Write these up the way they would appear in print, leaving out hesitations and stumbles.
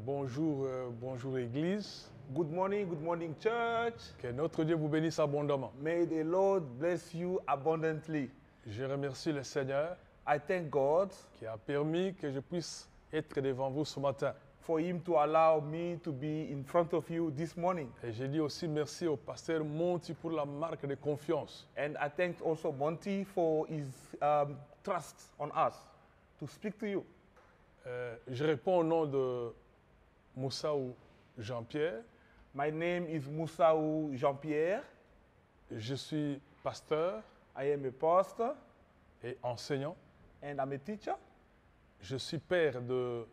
Bonjour, bonjour Église. Good morning, church. Que notre Dieu vous bénisse abondamment. May the Lord bless you abundantly. Je remercie le Seigneur I thank God qui a permis que je puisse être devant vous ce matin. for Him to allow me to be in front of you this morning. Et je dis aussi merci au pasteur Monti pour la marque de confiance. And I thank also Monty for his trust on us to speak to you. Je réponds au nom de Moussaou Jean-Pierre. My name is Moussaou Jean-Pierre. Je suis pasteur I am a pastor et enseignant. and I'm a teacher. Je suis père de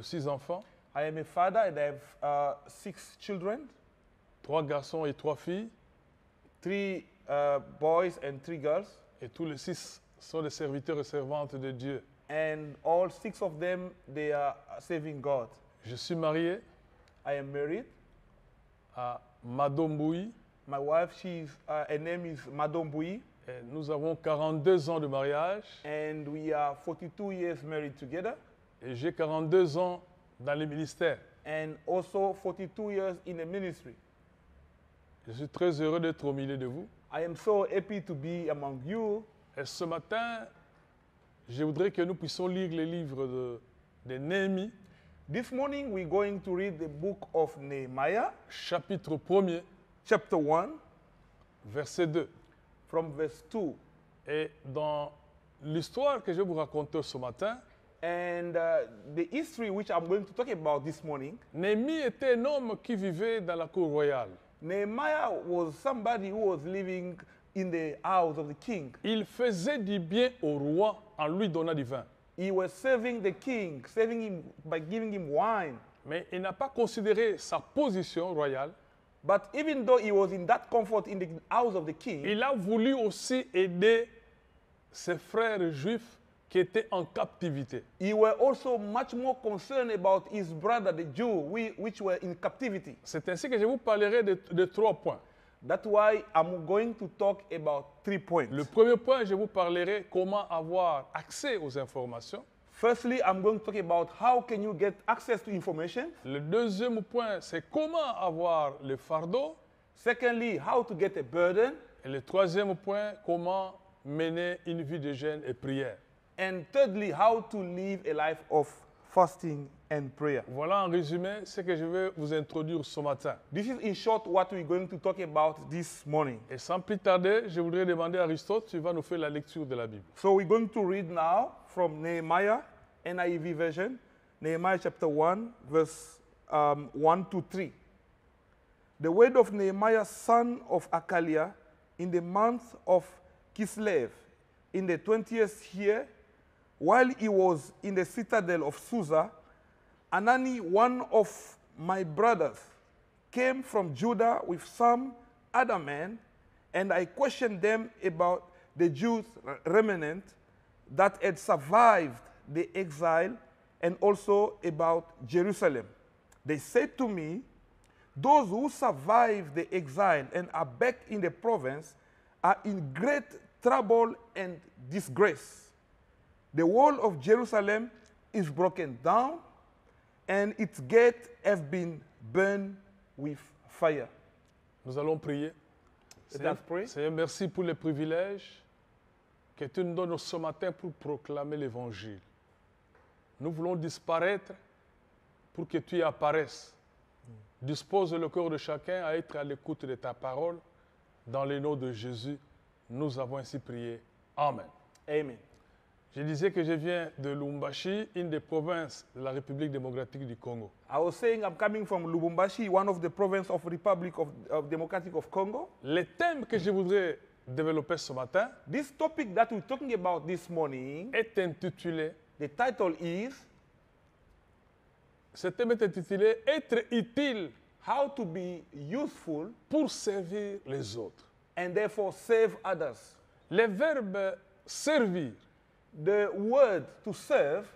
6 enfants, I am a father and I have 6 children, 3 garçons et 3 filles. 3 boys and 3 girls. Et tous les 6 sont des serviteurs et servantes de Dieu. And all 6 of them, they are serving God. Je suis marié I am married. à Madomboui. My wife, her name is Madom Boui, Et nous avons 42 ans de mariage and we are 42 years married together, et j'ai 42 ans dans le ministère. and also 42 years in the ministry. Je suis très heureux d'être au milieu de vous. I am so happy to be among you. Et ce matin, je voudrais que nous puissions lire le livre de Néhémie, This morning, we're going to read the book of Nehemiah, chapitre 1er, chapter 1, verset 2. from verse 2. Et dans l'histoire que je vais vous raconter ce matin, And the history which I'm going to talk about this morning, Néhémie était un homme qui vivait dans la cour royale. Nehemiah was somebody who was living in the house of the king. Il faisait du bien au roi en lui donnant du vin. He was serving the king, serving him by giving him wine. Mais il n'a pas considéré sa position royale. But even though he was in that comfort in the house of the king, Il a voulu aussi aider ses frères juifs qui étaient en captivité. he were also much more concerned about his brother, the Jew, which were in captivity. C'est ainsi que je vous parlerai de 3 points. That's why I'm going to talk about 3 points. Le premier point, je vous parlerai comment avoir accès aux informations. Firstly, I'm going to talk about how can you get access to information. Le deuxième point, c'est comment avoir le fardeau. Secondly, how to get a burden. Et le troisième point, comment mener une vie de jeûne et prière. And thirdly, how to live a life of fasting and prayer. Voilà en résumé ce que je vais vous introduire ce matin. This is in short what we're going to talk about this morning. Et sans plus tarder, je voudrais demander à Aristote, tu vas nous faire la lecture de la Bible. So we're going to read now from Nehemiah, NIV version, Nehemiah chapter 1, verse 1 to 3. The word of Nehemiah, son of Akaliah, in the month of Kislev, in the 20th year, while he was in the citadel of Susa, Anani, one of my brothers, came from Judah with some other men, and I questioned them about the Jews remnant that had survived the exile and also about Jerusalem. They said to me, those who survived the exile and are back in the province are in great trouble and disgrace. The wall of Jerusalem is broken down, and its gates have been burned with fire. Nous allons prier. Let us pray. Seigneur, merci pour les privilèges que tu nous donnes ce matin pour proclamer l'Évangile. Nous voulons disparaître pour que tu apparaisses. Dispose le cœur de chacun à être à l'écoute de ta parole. Dans le nom de Jésus, nous avons ainsi prié. Amen. Amen. Je disais que je viens de Lubumbashi, une des provinces de la République démocratique du Congo. I was saying I'm coming from Lubumbashi, one of the provinces of Republic of Democratic of Congo. Le thème que je voudrais développer ce matin This topic that we're talking about this morning, est intitulé, the title is ce thème est intitulé « Être utile How to be useful pour servir les autres ». and therefore save others. Le verbe « servir The word to serve,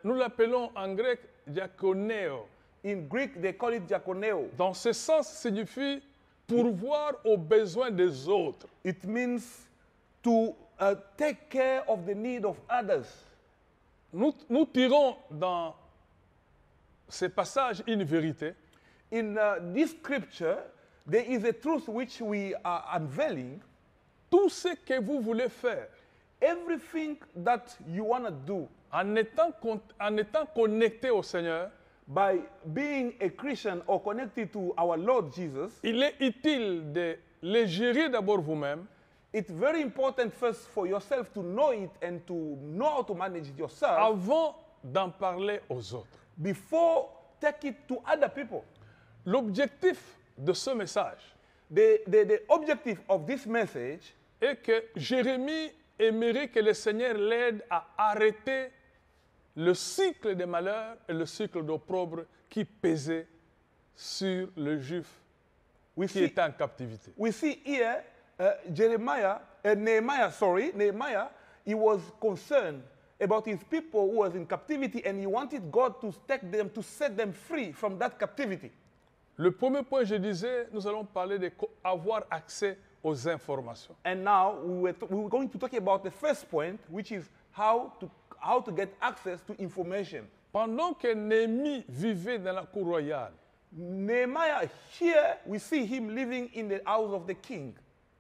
nous l'appelons en grec diakoneo. in Greek they call it diakoneo. Dans ce sens, signifie pourvoir aux besoins des autres. It means to take care of the need of others. Nous tirons dans ces passages une vérité. In this scripture, there is a truth which we are unveiling. Tout ce que vous voulez faire Everything that you want to do en étant connecté au Seigneur, by being a Christian or connected to our Lord Jesus, il est utile de les gérer d'abord vous-même it's very important first for yourself to know it and to know how to manage it yourself avant d'en parler aux autres. before take it to other people. L'objectif de ce message The objective of this message est que Jérémie aimerait que le Seigneur l'aide à arrêter le cycle des malheurs et le cycle d'opprobre qui pesait sur le Juif qui était en captivité. we see here Nehemiah, he was concerned about his people who was in captivity and he wanted God to take them, to set them free from that captivity. Le premier point, je disais, nous allons parler d'avoir accès aux informations. And now we were going to talk about the first point, which is how to get access to information. Pendant que Néhémie vivait dans la cour royale, Nehemiah, here we see him living in the house of the king.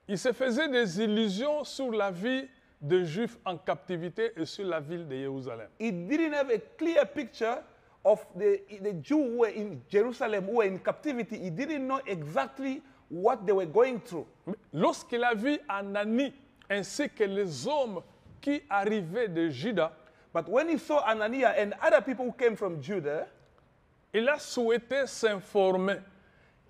il se faisait des illusions sur la vie des Juifs en captivité et sur la ville de Jérusalem. He didn't have a clear picture of the Jews who were in Jerusalem, who were in captivity. He didn't know exactly what they were going through. Lorsqu'il a vu Anani ainsi que les hommes qui arrivaient de Juda, But when he saw Ananiah and other people who came from Judah, il a souhaité s'informer.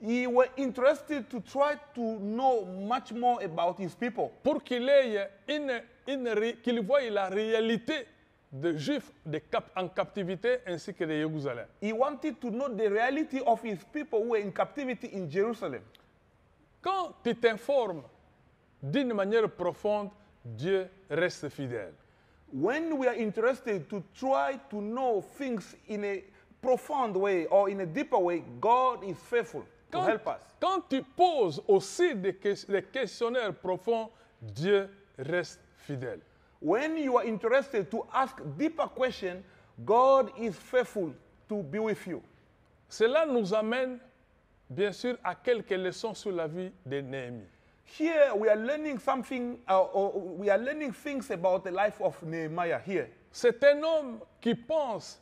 he was interested to try to know much more about his people. Pour qu'il ait qu'il voie la réalité des Juifs en captivité ainsi que de Jérusalem. He wanted to know the reality of his people who were in captivity in Jerusalem. Quand tu t'informes d'une manière profonde, Dieu reste fidèle. When we are interested to try to know things in a profound way or in a deeper way, God is faithful to help us. Quand tu poses aussi des questionnaires profonds, Dieu reste fidèle. When you are interested to ask deeper questions, God is faithful to be with you. Cela nous amène, bien sûr, à quelques leçons sur la vie de Néhémie. Here we are learning something, or we are learning things about the life of Nehemiah here. C'est un homme qui pense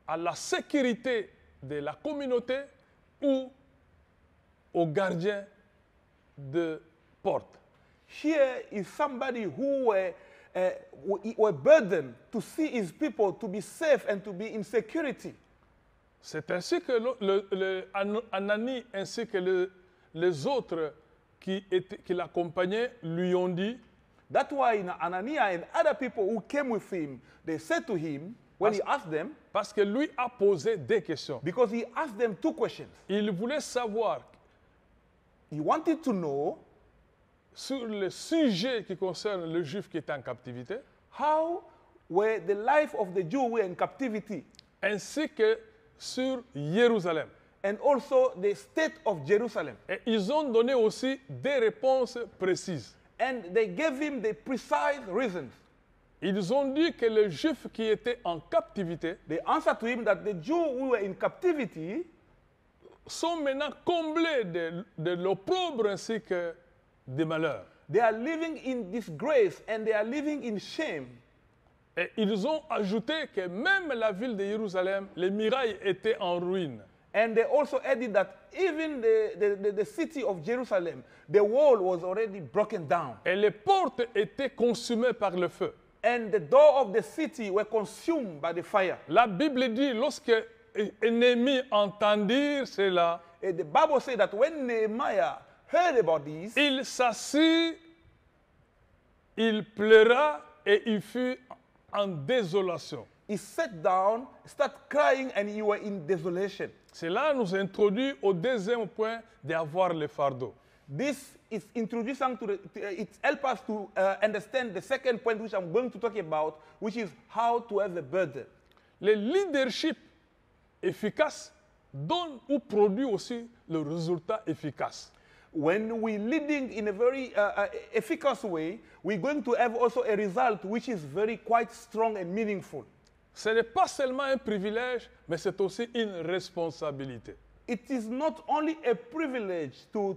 à la sécurité de la communauté ou aux gardiens de porte. Here is somebody who were burdened to see his people to be safe and to be in security. C'est ainsi que Anani ainsi que les autres qui l'accompagnaient lui ont dit, That's why Ananiah and other people who came with him, they said to him, when he asked them, parce que lui a posé des questions. because he asked them two questions. Il voulait savoir He wanted to know sur le sujet qui concerne le juif qui est en captivité, how were the life of the Jew who were in captivity, ainsi que sur Jérusalem. and also the state of Jerusalem. Et ils ont donné aussi des réponses précises. And they gave him the precise reasons. Ils ont dit que les Juifs qui étaient en captivité They answered to him that the Jews who were in captivity sont maintenant comblés de l'opprobre ainsi que des malheurs. they are living in disgrace and they are living in shame. Et ils ont ajouté que même la ville de Jérusalem, les murailles étaient en ruine. And they also added that even the city of Jerusalem, the wall was already broken down. Et les portes étaient consumées par le feu. And the door of the city were consumed by the fire. La Bible dit, lorsque Néhémie entendit cela, And the Bible says that when Nehemiah heard about this, il s'assit, il pleura et il fut en désolation. he sat down, started crying, and he was in desolation. Cela nous introduit au deuxième point d'avoir le fardeau. This is introducing it helps us to understand the second point which I'm going to talk about, which is how to have a burden. Le leadership efficace donne ou produit aussi le résultat efficace. When we're leading in a very efficacious way, we're going to have also a result which is very quite strong and meaningful. Ce n'est pas seulement un privilège, mais c'est aussi une responsabilité. It is not only a privilege to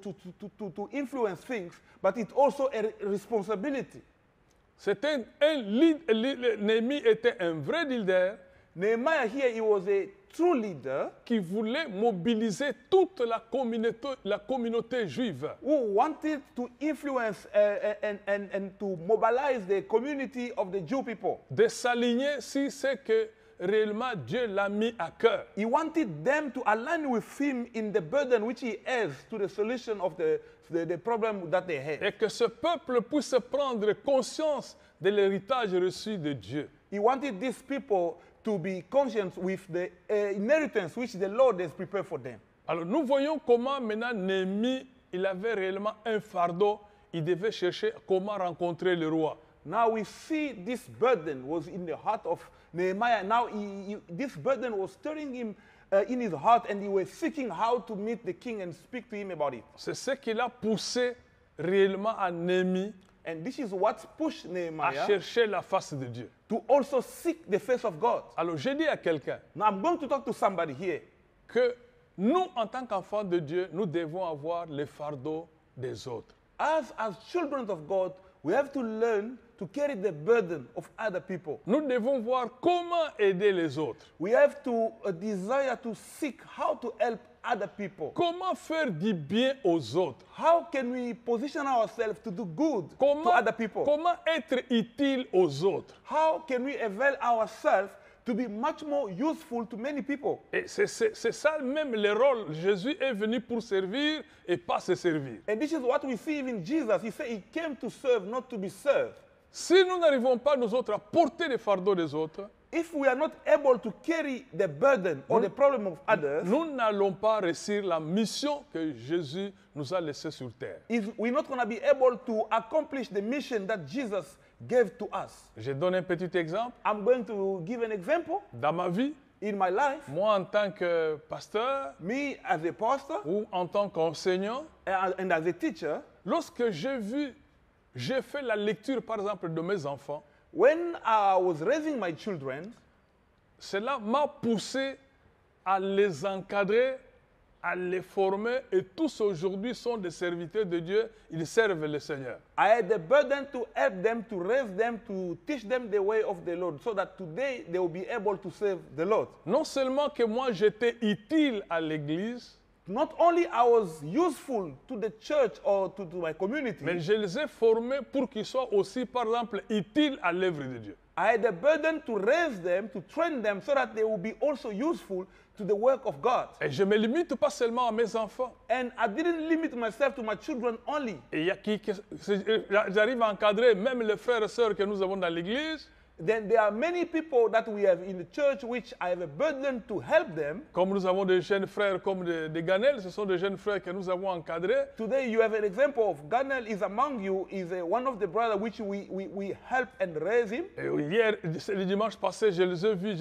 influence things, but it's also a responsibility. C'était Néhémie était un vrai leader Nehemiah here, he was a true leader qui voulait mobiliser toute la communauté juive. who wanted to influence and to mobilize the community of the Jew people. De s'aligner si c'est que réellement Dieu l'a mis à cœur. He wanted them to align with him in the burden which he has to the solution of the problem that they had. Et que ce peuple puisse prendre conscience de l'héritage reçu de Dieu. He wanted these people to be conscious with the inheritance which the Lord has prepared for them. Alors nous voyons comment maintenant Néhémie, il avait réellement un fardeau, il devait chercher comment rencontrer le roi. Now we see this burden was in the heart of Nehemiah. Now this burden was stirring him in his heart, and he was seeking how to meet the king and speak to him about it. C'est ce qui l'a poussé réellement à Néhémie And this is what pushed à Nehemiah chercher la face de Dieu. to also seek the face of God. Alors j'ai dit à quelqu'un Now I'm going to talk to somebody here. que nous, en tant qu'enfants de Dieu, nous devons avoir le fardeau des autres. As children of God, we have to learn to carry the burden of other people. Nous devons voir comment aider les autres. We have to desire to seek how to help other people. Comment faire du bien aux autres. How can we position ourselves to do good to other people? Comment être utile aux autres. How can we avail ourselves to be much more useful to many people? Et c'est ça même le rôle. Jésus est venu pour servir et pas se servir. And this is what we see even Jesus. He said he came to serve, not to be served. Si nous n'arrivons pas, nous autres, à porter les fardeaux des autres, If we are not able to carry the burden or the problem of others, nous n'allons pas réussir la mission que Jésus nous a laissée sur terre. we're not going to be able to accomplish the mission that Jesus gave to us. Je donne un petit exemple. I'm going to give an example. Dans ma vie, In my life, moi en tant que pasteur me as a pastor ou en tant qu'enseignant, and as a teacher, lorsque j'ai fait la lecture, par exemple, de mes enfants, when I was raising my children, cela m'a poussé à les encadrer, à les former, et tous aujourd'hui sont des serviteurs de Dieu, ils servent le Seigneur. I had the burden to help them, to raise them, to teach them the way of the Lord, so that today they will be able to serve the Lord. Non seulement que moi j'étais utile à l'Église, Not only I was useful to the church or to my community, mais je les ai formés pour qu'ils soient aussi, par exemple, utiles à l'œuvre de Dieu. I had the burden to raise them, to train them, so that they will be also useful to the work of God. Et je ne me limite pas seulement à mes enfants. And I didn't limit myself to my children only. Et il y a j'arrive à encadrer même les frères et sœurs que nous avons dans l'Église. Then there are many people that we have in the church which I have a burden to help them. Comme nous avons des jeunes frères comme des Ganel, ce sont des jeunes frères que nous avons encadrés. Today you have an example of Ganel is among you, is one of the brothers which we help and raise him. Et hier, le dimanche passé, je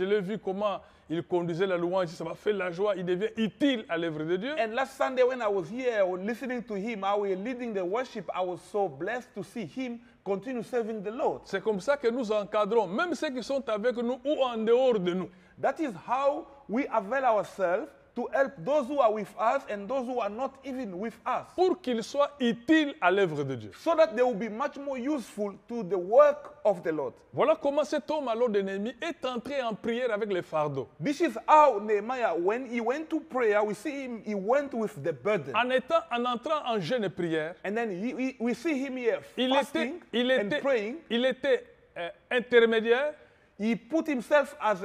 l'ai vu comment il conduisait la louange, ça m'a fait la joie, il devient utile à l'œuvre de Dieu. And last Sunday when I was here listening to him, how we were leading the worship, I was so blessed to see him continue serving the Lord. C'est comme ça que nous encadrons, même ceux qui sont avec nous ou en dehors de nous. That is how we avail ourselves to help those who are with us and those who are not even with us, Pour qu'ils soient utiles à l'œuvre de Dieu. so that they will be much more useful to the work of the Lord. Voilà comment cet homme alors de Néhémie est entré en prière avec les fardeaux. This is how Nehemiah, when he went to prayer, we see him, he went with the burden. En entrant en jeûne et prière, And then we see him here il fasting and praying. était intermédiaire. He put himself as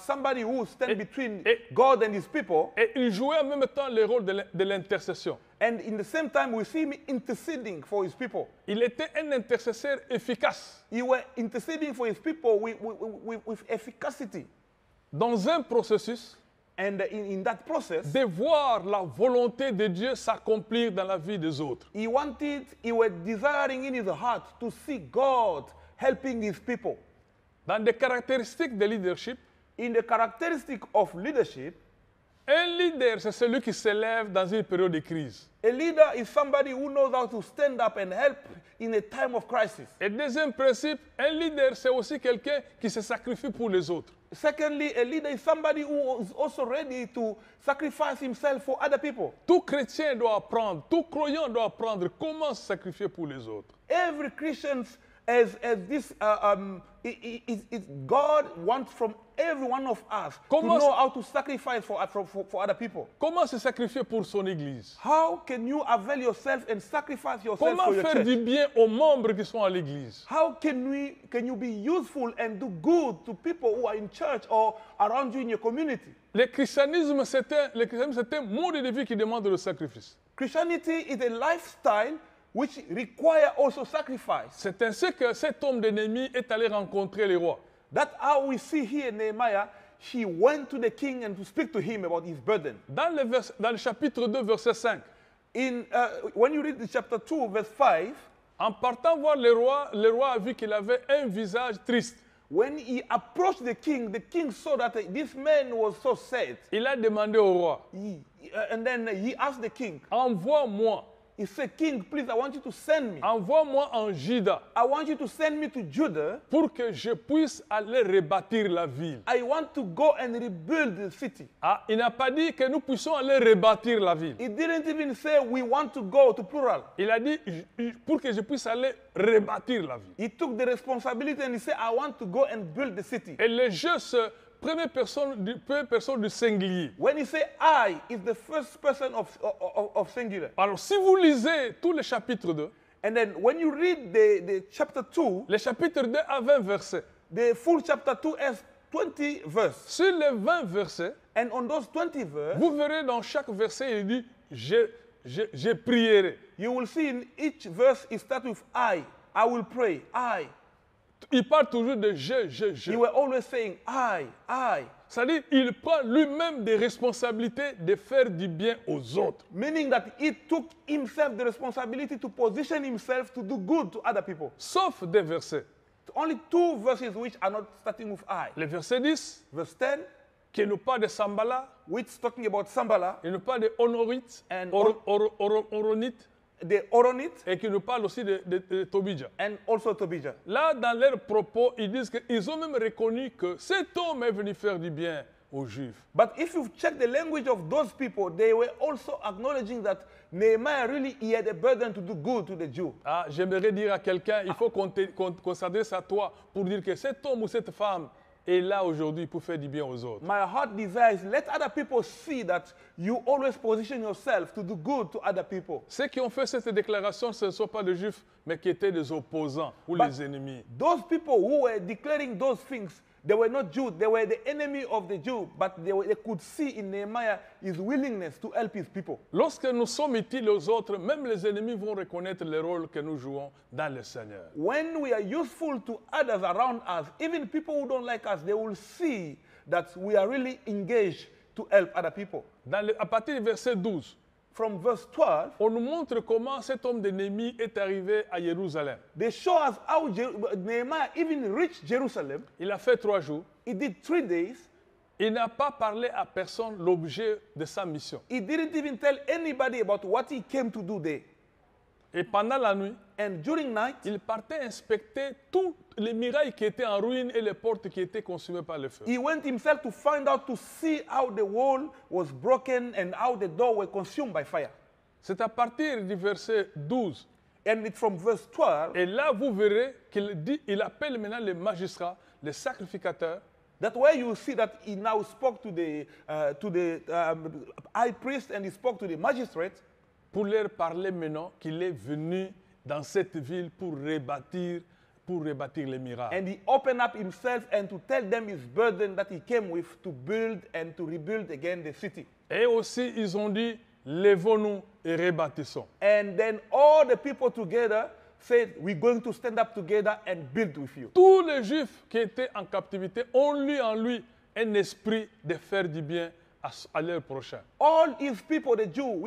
somebody who stand between et- God and his people. Et il jouait en même temps le rôle de l'intercession. And in the same time, we see him interceding for his people. Il était un intercesseur efficace He was interceding for his people with efficacy. dans un processus And in that process, de voir la volonté de Dieu s'accomplir dans la vie des autres. he was desiring in his heart to see God helping his people. Dans des caractéristiques de leadership, In the characteristic of leadership, Un leader, c'est celui qui s'élève dans une période de crise. A leader is somebody who knows how to stand up and help in a time of crisis. Et deuxième principe, un leader, c'est aussi quelqu'un qui se sacrifie pour les autres. Secondly, a leader is somebody who is also ready to sacrifice himself for other people. Tout chrétien doit apprendre, tout croyant doit apprendre comment se sacrifier pour les autres. Every Christian as this, God wants from every one of us to know how to sacrifice for other people. Comment se sacrifier pour son église? How can you avail yourself and sacrifice yourself Comment for your faire church? du bien aux membres qui sont à l'église? How can you be useful and do good to people who are in church or around you in your community? Le christianisme, c'est un mode de vie qui demande le sacrifice. Christianity is a lifestyle which require also sacrifice. C'est ainsi que cet homme d'ennemi est allé rencontrer les rois. That's how we see here Nehemiah. He went to the king and to speak to him about his burden. Dans le chapitre 2, verset 5, When you read the chapter 2, verse 5, en partant voir le roi a vu qu'il avait un visage triste. when he approached the king saw that this man was so sad. Il a demandé au roi, And then he asked the king, envoie-moi, he said, King, please, I want you to send me. envoie-moi en Juda I want you to send me to Judah. pour que je puisse aller rebâtir la ville. I want to go and rebuild the city. Ah, il n'a pas dit que nous puissions aller rebâtir la ville. He didn't even say we want to go to plural. Il a dit pour que je puisse aller rebâtir la ville. He took the responsibility and he said, I want to go and build the city. Et le jeu, c'est première personne du singulier. When he say I, is the first person of singular. Alors, si vous lisez tout le chapitre 2, And then when you read the chapter 2, le chapitre 2 a 20 versets. the full chapter 2 has 20 verses. Sur les 20 versets, And on those 20 verses, vous verrez dans chaque verset, il dit je prierai. you will see in each verse it starts with I will pray, I. Il parle toujours de je. He were always saying I. C'est-à-dire, il prend lui-même des responsabilités de faire du bien aux autres. Meaning that he took himself the responsibility to position himself to do good to other people. Sauf des versets. Only 2 verses which are not starting with I. Le verset 10, Verse 10, qui nous parle de Sambala, which is talking about Sambala, il nous parle de Honorites, And Oronites, the Oronite, et qui nous parle aussi de Tobija. and also Tobijah. Là, dans leurs propos, ils disent qu'ils ont même reconnu que cet homme est venu faire du bien aux Juifs. But if you check the language of those people, they were also acknowledging that Nehemiah really he had a burden to do good to the Jew. Ah, j'aimerais dire à quelqu'un, il faut qu'on s'adresse à toi pour dire que cet homme ou cette femme est là aujourd'hui pour faire du bien aux autres. My heart desires let other people see that you always position yourself to do good to other people. Ceux qui ont fait cette déclaration, ce ne sont pas des Juifs, mais qui étaient des opposants ou les ennemis. Those people who were declaring those things, they were not Jews, they were the enemy of the Jew, but they could see in Nehemiah his willingness to help his people. Lorsque nous sommes utiles aux autres, même les ennemis vont reconnaître le rôle que nous jouons dans le Seigneur. When we are useful to others around us, even people who don't like us, they will see that we are really engaged to help other people. À partir du verset 12, From verse 12, on nous montre comment cet homme d'ennemi est arrivé à Jérusalem. they show us how Nehemiah even reached Jerusalem. Il a fait 3 jours. He did 3 days. Il n'a pas parlé à personne l'objet de sa mission. He didn't even tell anybody about what he came to do there. Et pendant la nuit, And during night, il partait inspecter tous les murailles qui étaient en ruine et les portes qui étaient consumées par le feu. he went himself to find out, to see how the wall was broken and how the door were consumed by fire. C'est à partir du verset 12. And it's from verse 12 Et là, vous verrez il appelle maintenant les magistrats, les sacrificateurs, that where you see that he now spoke to the high priest and he spoke to the magistrate pour leur parler maintenant qu'il est venu dans cette ville pour rebâtir les miracles. and he opened up himself and to tell them his burden that he came with to build and to rebuild again the city. Et aussi, ils ont dit, lèvons-nous et rebâtissons. And then all the people together said, we're going to stand up together and build with you. Tous les Juifs qui étaient en captivité ont lu en lui un esprit de faire du bien à leur prochain. All his people, the Jews,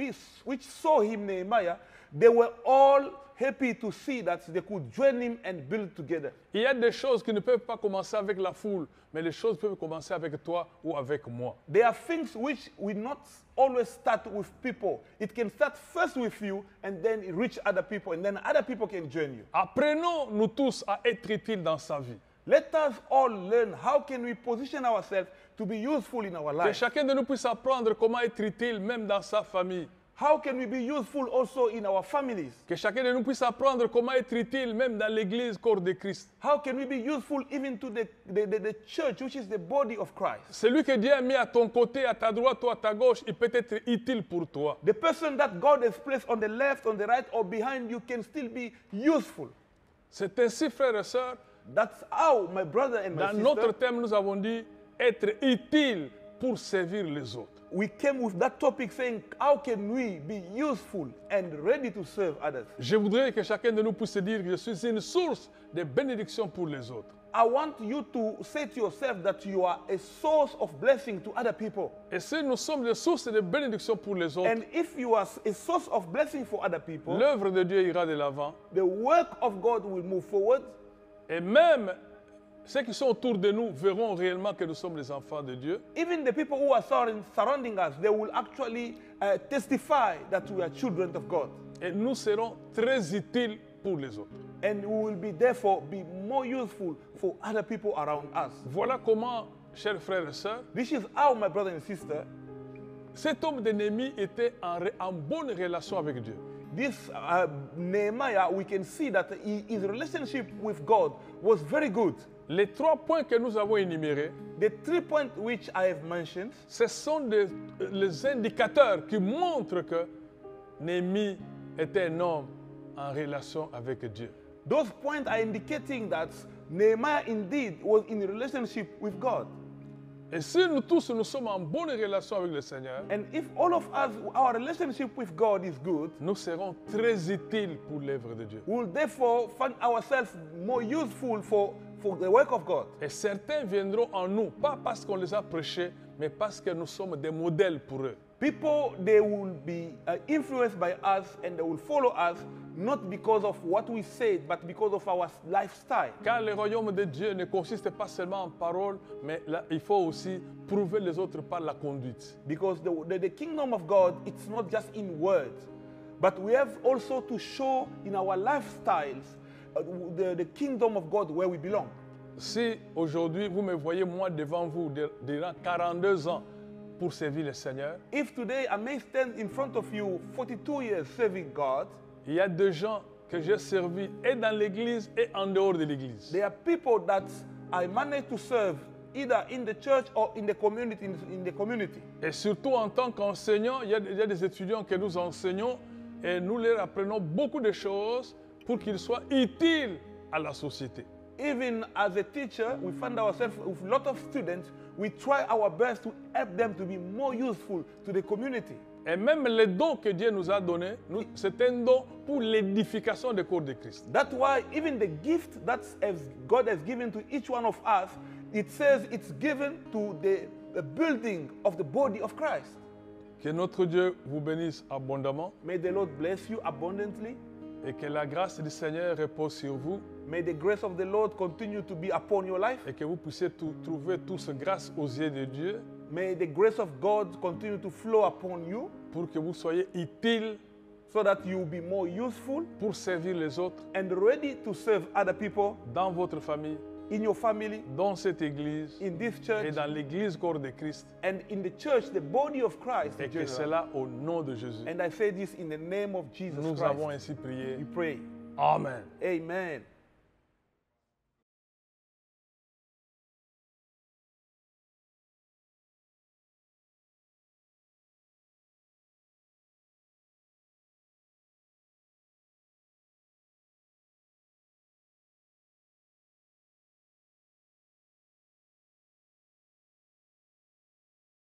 which saw him, Nehemiah, they were all happy to see that they could join him and build together. Il y a des choses qui ne peuvent pas commencer avec la foule, mais les choses peuvent commencer avec toi ou avec moi. There are things which will not always start with people. It can start first with you and then reach other people, and then other people can join you. Apprenons-nous tous à être utiles dans sa vie. Let us all learn how can we position ourselves to be useful in our Que life. chacun de nous puisse apprendre comment être utile même dans sa famille. How can we be useful also in our families? Que chacun de nous puisse apprendre comment être utile même dans l'église corps de Christ. How can we be useful even to the church, which is the body of Christ? Celui que Dieu a mis à ton côté, à ta droite ou à ta gauche, il peut être utile pour toi. The person that God has placed on the left, on the right, or behind you can still be useful. C'est ainsi, frères et sœurs, That's how, my brother and my dans sister, notre thème, nous avons dit être utile pour servir les autres. we came with that topic saying, how can we be useful and ready to serve others? Je voudrais que chacun de nous puisse dire que je suis une source de bénédiction pour les autres. I want you to say to yourself that you are a source of blessing to other people. Et si nous sommes des sources de bénédiction pour les autres, And if you are a source of blessing for other people, l'œuvre de Dieu ira de l'avant. the work of God will move forward. Et même ceux qui sont autour de nous verront réellement que nous sommes les enfants de Dieu. Even the people who are surrounding us, they will actually testify that we are children of God. Et nous serons très utiles pour les autres. And we will be therefore be more useful for other people around us. Voilà comment, chers frères et sœurs, This is how, my brother and sister, cet homme d'ennemi était en bonne relation avec Dieu. this Nehemiah, we can see that his relationship with God was very good. Les 3 points que nous avons énumérés, The 3 points which I have mentioned, ce sont les indicateurs qui montrent que Néhémie était un homme en relation avec Dieu. those points are indicating that Nehemiah indeed was in a relationship with God. Et si nous tous nous sommes en bonne relation avec le Seigneur, And if all of us, our relationship with God is good, nous serons très utiles pour l'œuvre de Dieu. we will therefore find ourselves more useful for the work of God. Et certains viendront en nous, pas parce qu'on les a prêchés, mais parce que nous sommes des modèles pour eux. People, they will be influenced by us and they will follow us, not because of what we said, but because of our lifestyle. Car le royaume de Dieu ne consiste pas seulement en paroles, mais là, il faut aussi prouver les autres par la conduite. Because the kingdom of God, it's not just in words, but we have also to show in our lifestyles the kingdom of God where we belong. Si aujourd'hui vous me voyez moi devant vous durant 42 ans pour servir le Seigneur, If today I may stand in front of you 42 years serving God, il y a des gens que j'ai servis et dans l'église et en dehors de l'église. there are people that I manage to serve either in the church or in the community. Et surtout en tant qu'enseignant, il y a des étudiants que nous enseignons et nous leur apprenons beaucoup de choses pour qu'ils soient utiles à la société. Even as a teacher, we find ourselves with a lot of students. We try our best to help them to be more useful to the community. Et même les dons que Dieu nous a donnés, c'est un don pour l'édification du corps de Christ. That's why even the gift that God has given to each one of us, it says it's given to the building of the body of Christ. Que notre Dieu vous bénisse abondamment May the Lord bless you abundantly. et que la grâce du Seigneur repose sur vous May the grace of the Lord continue to be upon your life. et que vous puissiez trouver tous grâce aux yeux de Dieu May the grace of God continue to flow upon you pour que vous soyez utiles so that you will be more useful pour servir les autres and ready to serve other people dans votre famille, in your family, dans cette église in this et church, dans l'église corps de Christ and in the church, the body of Christ. et que cela au nom de Jésus. And I say this in the name of Jesus Nous Christ. avons ainsi prié. We pray. Amen. Amen.